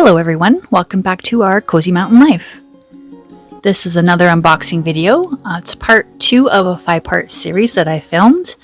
Hello everyone, welcome back to our Cozy Mountain Life. This is another unboxing video. It's part 2 of a 5-part series that I filmed.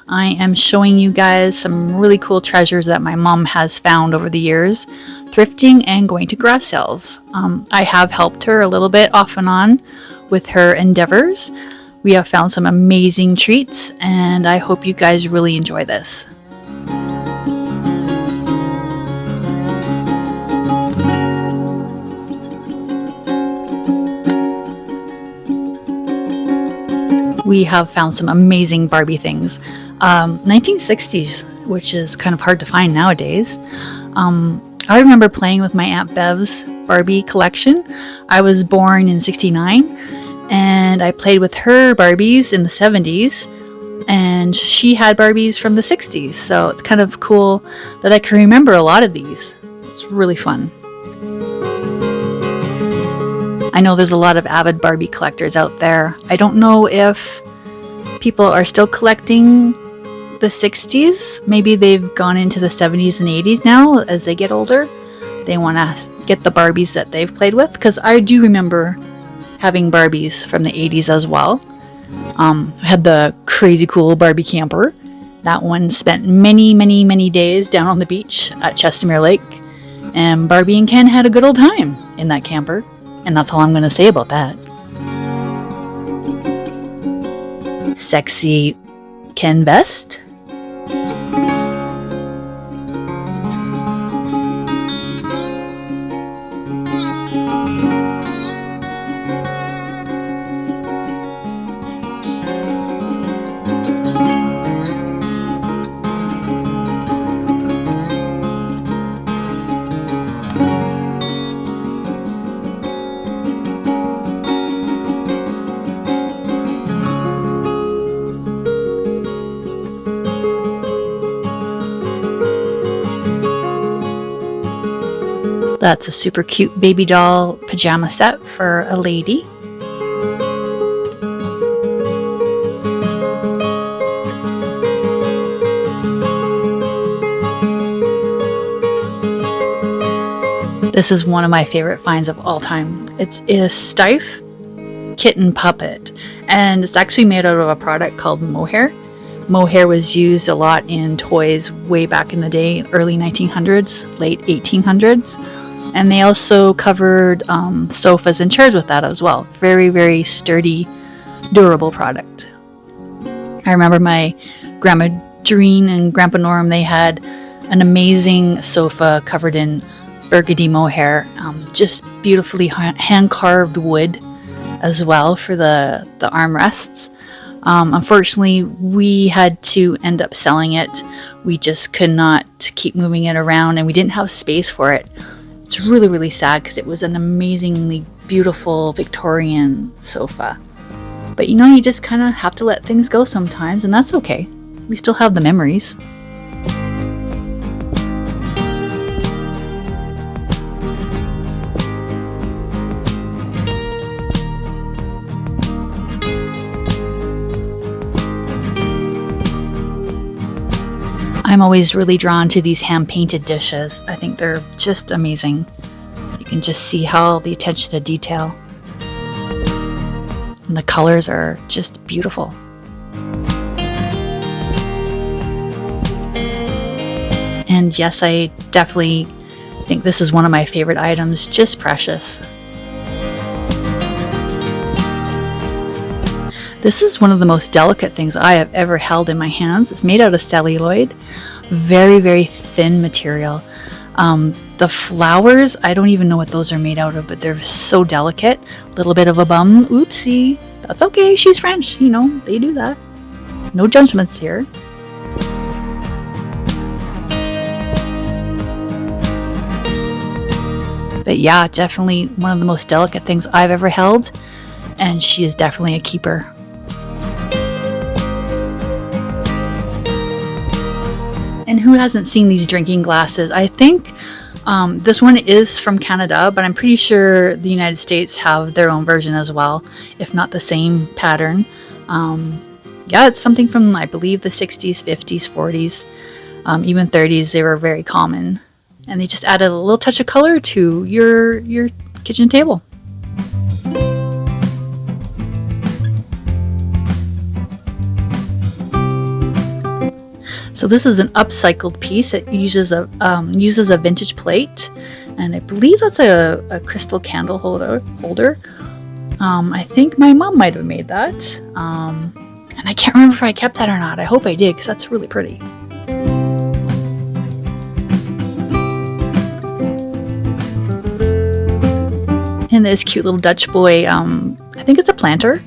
I am showing you guys some really cool treasures that my mom has found over the years, thrifting and going to garage sales. I have helped her a little bit off and on with her endeavors. We have found some amazing treats and I hope you guys really enjoy this. We have found some amazing Barbie things. 1960s, which is kind of hard to find nowadays. I remember playing with my Aunt Bev's Barbie collection. I was born in '69 and I played with her Barbies in the 70s and she had Barbies from the 60s. So it's kind of cool that I can remember a lot of these. It's really fun. I know there's a lot of avid Barbie collectors out there. I don't know if people are still collecting the 60s. Maybe they've gone into the 70s and 80s now as they get older. They want to get the Barbies that they've played with, because I do remember having Barbies from the 80s as well. I had the crazy cool Barbie camper. That one spent many days down on the beach at Chestermere Lake. And Barbie and Ken had a good old time in that camper. And that's all I'm going to say about that. Sexy Ken vest. That's a super cute baby doll pajama set for a lady. This is one of my favorite finds of all time. It's a stiff kitten puppet, and it's actually made out of a product called mohair. Mohair was used a lot in toys way back in the day, early 1900s, late 1800s. And they also covered sofas and chairs with that as well. Very sturdy, durable product. I remember my Grandma Doreen and Grandpa Norm, they had an amazing sofa covered in burgundy mohair. Just beautifully hand-carved wood as well for the armrests. Unfortunately, we had to end up selling it. We just could not keep moving it around and we didn't have space for it. It's really sad because it was an amazingly beautiful Victorian sofa. But you know, you just kind of have to let things go sometimes, and that's okay. We still have the memories. I'm always really drawn to these hand-painted dishes. I think they're just amazing. You can just see how the attention to detail. And the colors are just beautiful. And yes, I definitely think this is one of my favorite items. Just precious. This is one of the most delicate things I have ever held in my hands. It's made out of celluloid, very thin material. The flowers, I don't even know what those are made out of, but they're so delicate. A little bit of a bum, oopsie. That's okay, she's French, you know, they do that. No judgments here. But yeah, definitely one of the most delicate things I've ever held, and she is definitely a keeper. And who hasn't seen these drinking glasses? I think this one is from Canada, but I'm pretty sure the United States have their own version as well, if not the same pattern. Yeah, it's something from, I believe, the 60s, 50s, 40s, even 30s. They were very common. and they just added a little touch of color to your kitchen table. So this is an upcycled piece. It uses a vintage plate, and I believe that's a crystal candle holder. I think my mom might have made that, and I can't remember if I kept that or not. I hope I did, because that's really pretty. And this cute little Dutch boy, I think it's a planter.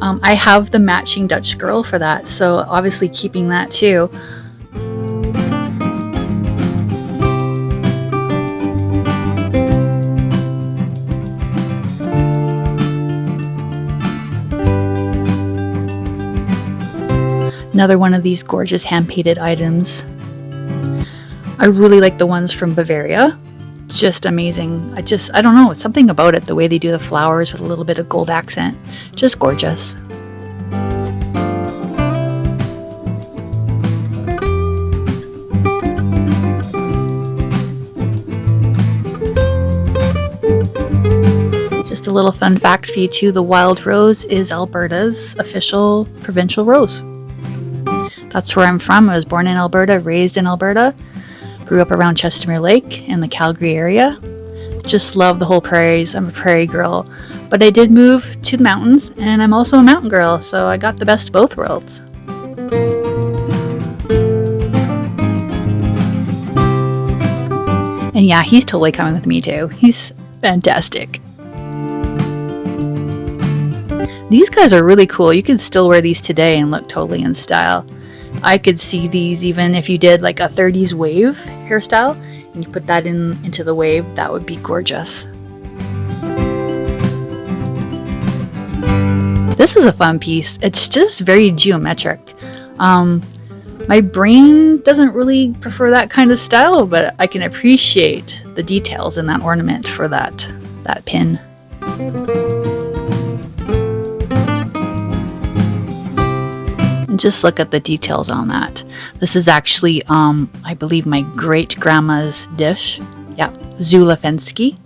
I have the matching Dutch girl for that, so obviously keeping that too. Another one of these gorgeous hand-painted items. I really like the ones from Bavaria. Just amazing. I don't know, it's something about it, the way they do the flowers with a little bit of gold accent. Just gorgeous. Just a little fun fact for you too, the wild rose is Alberta's official provincial rose. That's where I'm from. I was born in Alberta, raised in Alberta. Grew up around Chestermere Lake in the Calgary area. Just love the whole prairies. I'm a prairie girl. But I did move to the mountains, and I'm also a mountain girl, so I got the best of both worlds. And yeah, he's totally coming with me too. He's fantastic. These guys are really cool. You can still wear these today and look totally in style. I could see these even if you did like a 30s wave hairstyle and you put that into the wave, that would be gorgeous. This is a fun piece. It's just very geometric. My brain doesn't really prefer that kind of style, but I can appreciate the details in that ornament for that pin. Just look at the details on that. This is actually, I believe, my great-grandma's dish. Yeah, Zulafensky.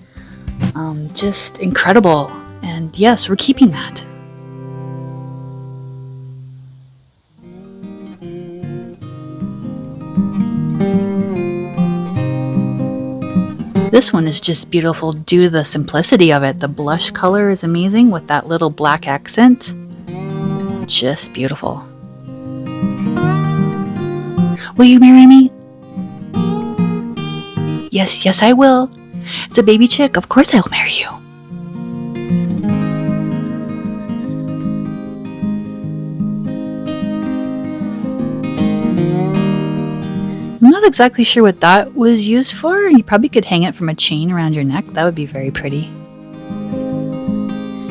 Just incredible. And yes, we're keeping that. This one is just beautiful due to the simplicity of it. The blush color is amazing with that little black accent. Just beautiful. Will you marry me? Yes, yes, I will. It's a baby chick. Of course I'll marry you. I'm not exactly sure what that was used for. You probably could hang it from a chain around your neck. That would be very pretty.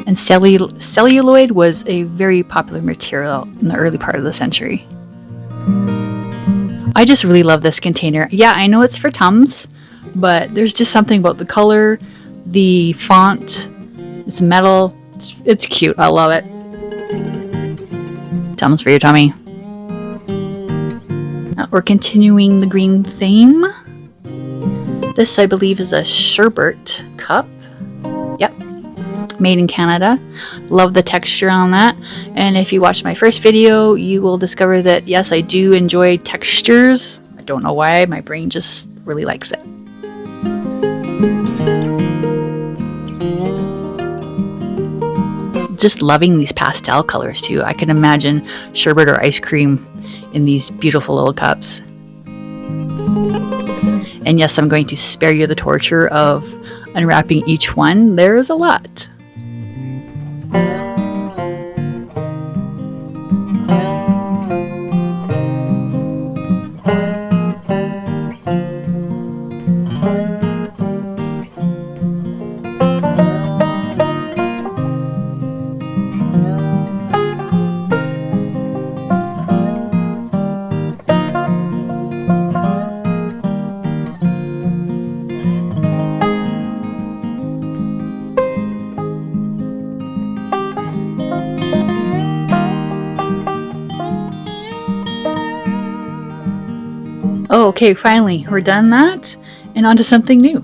And celluloid was a very popular material in the early part of the century. I just really love this container. Yeah, I know it's for Tums, but there's just something about the color, the font, it's metal, it's cute. I love it. Tums for your tummy. Now we're continuing the green theme. This, I believe, is a sherbet cup. Yep. Made in Canada. Love the texture on that. And if you watched my first video, you will discover that yes, I do enjoy textures. I don't know why, my brain just really likes it. Just loving these pastel colors too. I can imagine sherbet or ice cream in these beautiful little cups. And yes, I'm going to spare you the torture of unwrapping each one. There's a lot. Oh, okay, finally, we're done that. And onto something new.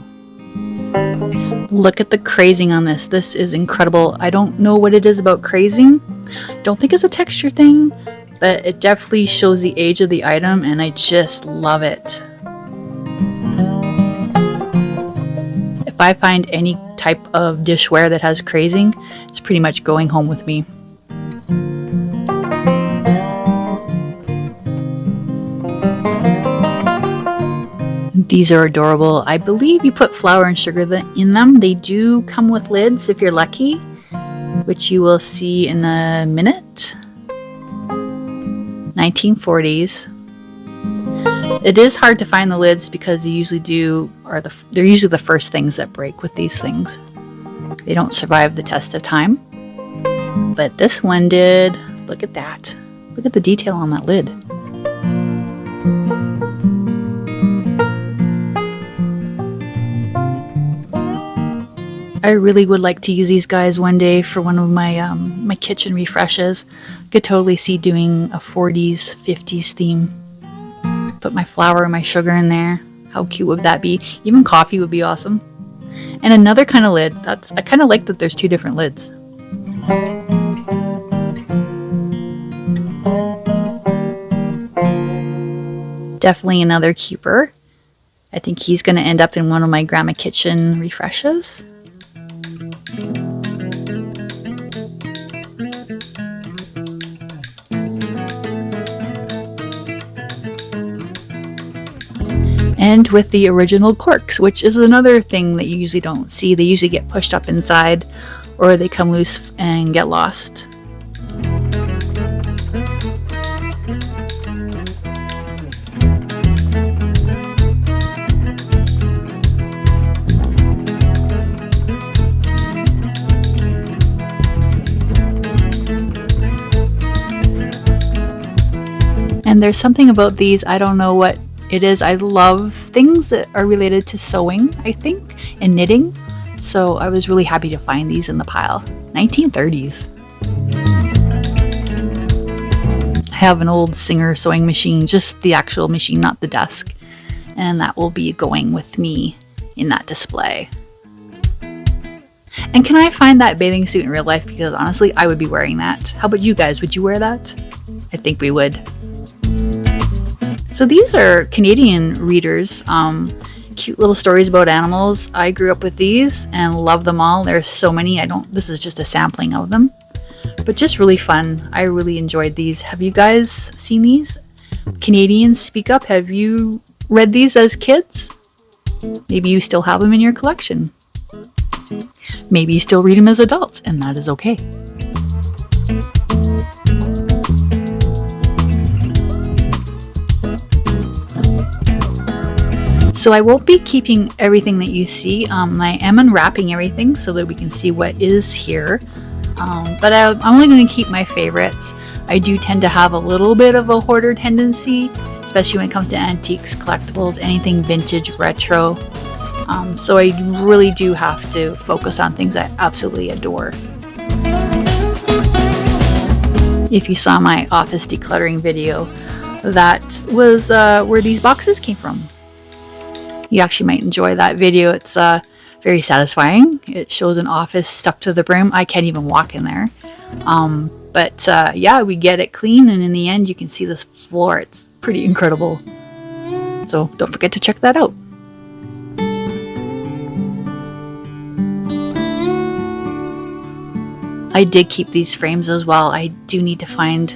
Look at the crazing on this. This is incredible. I don't know what it is about crazing. Don't think it's a texture thing, but it definitely shows the age of the item, and I just love it. If I find any type of dishware that has crazing, it's pretty much going home with me. These are adorable. I believe you put flour and sugar in them. They do come with lids if you're lucky, which you will see in a minute. 1940s. It is hard to find the lids because they're usually the first things that break with these things. They don't survive the test of time. But this one did. Look at that. Look at the detail on that lid. I really would like to use these guys one day for one of my my kitchen refreshes. Could totally see doing a 40s, 50s theme. Put my flour and my sugar in there. How cute would that be? Even coffee would be awesome. And another kind of lid. I kind of like that there's two different lids. Definitely another keeper. I think he's going to end up in one of my grandma kitchen refreshes. And with the original corks, which is another thing that you usually don't see. They usually get pushed up inside, or they come loose and get lost. And there's something about these, I don't know what it is. I love things that are related to sewing, I think, and knitting. So I was really happy to find these in the pile. 1930s. I have an old Singer sewing machine, just the actual machine, not the desk. And that will be going with me in that display. And can I find that bathing suit in real life? Because honestly, I would be wearing that. How about you guys? Would you wear that? I think we would. So these are Canadian readers, cute little stories about animals. I grew up with these and love them all. There's so many. This is just a sampling of them, but just really fun. I really enjoyed these. Have you guys seen these? Canadians, speak up. Have you read these as kids? Maybe you still have them in your collection. Maybe you still read them as adults, and that is okay. So I won't be keeping everything that you see. I am unwrapping everything so that we can see what is here. But I'm only going to keep my favorites. I do tend to have a little bit of a hoarder tendency, especially when it comes to antiques, collectibles, anything vintage, retro. So I really do have to focus on things I absolutely adore. If you saw my office decluttering video, that was where these boxes came from. You actually might enjoy that video. It's very satisfying. It shows an office stuffed to the brim. I can't even walk in there. But yeah, we get it clean, and in the end you can see this floor. It's pretty incredible. So don't forget to check that out. I did keep these frames as well. I do need to find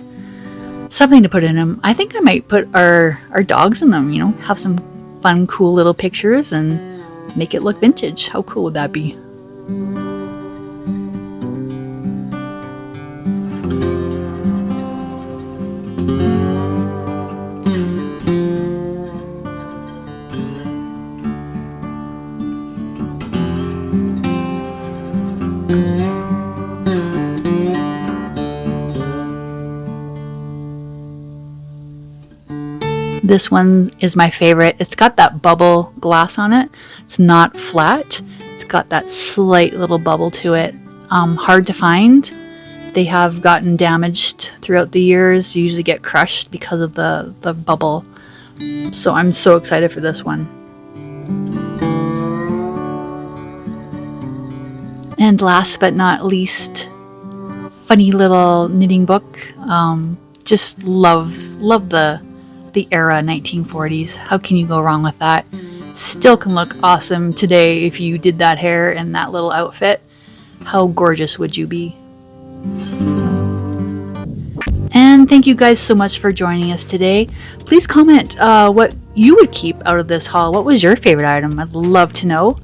something to put in them. I think I might put our dogs in them, have some fun, cool little pictures and make it look vintage. How cool would that be? This one is my favorite. It's got that bubble glass on it. It's not flat. It's got that slight little bubble to it. Hard to find. They have gotten damaged throughout the years. You usually get crushed because of the bubble. So I'm so excited for this one. And last but not least, funny little knitting book. Just love the era 1940s. How can you go wrong with that? Still can look awesome today if you did that hair and that little outfit. How gorgeous would you be? And thank you guys so much for joining us today. Please comment what you would keep out of this haul. What was your favorite item? I'd love to know.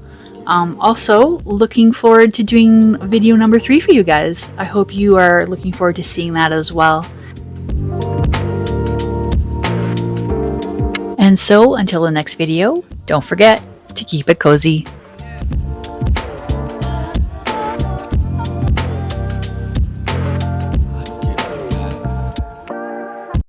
Also, looking forward to doing video number 3 for you guys. I hope you are looking forward to seeing that as well. And so, until the next video, don't forget to keep it cozy.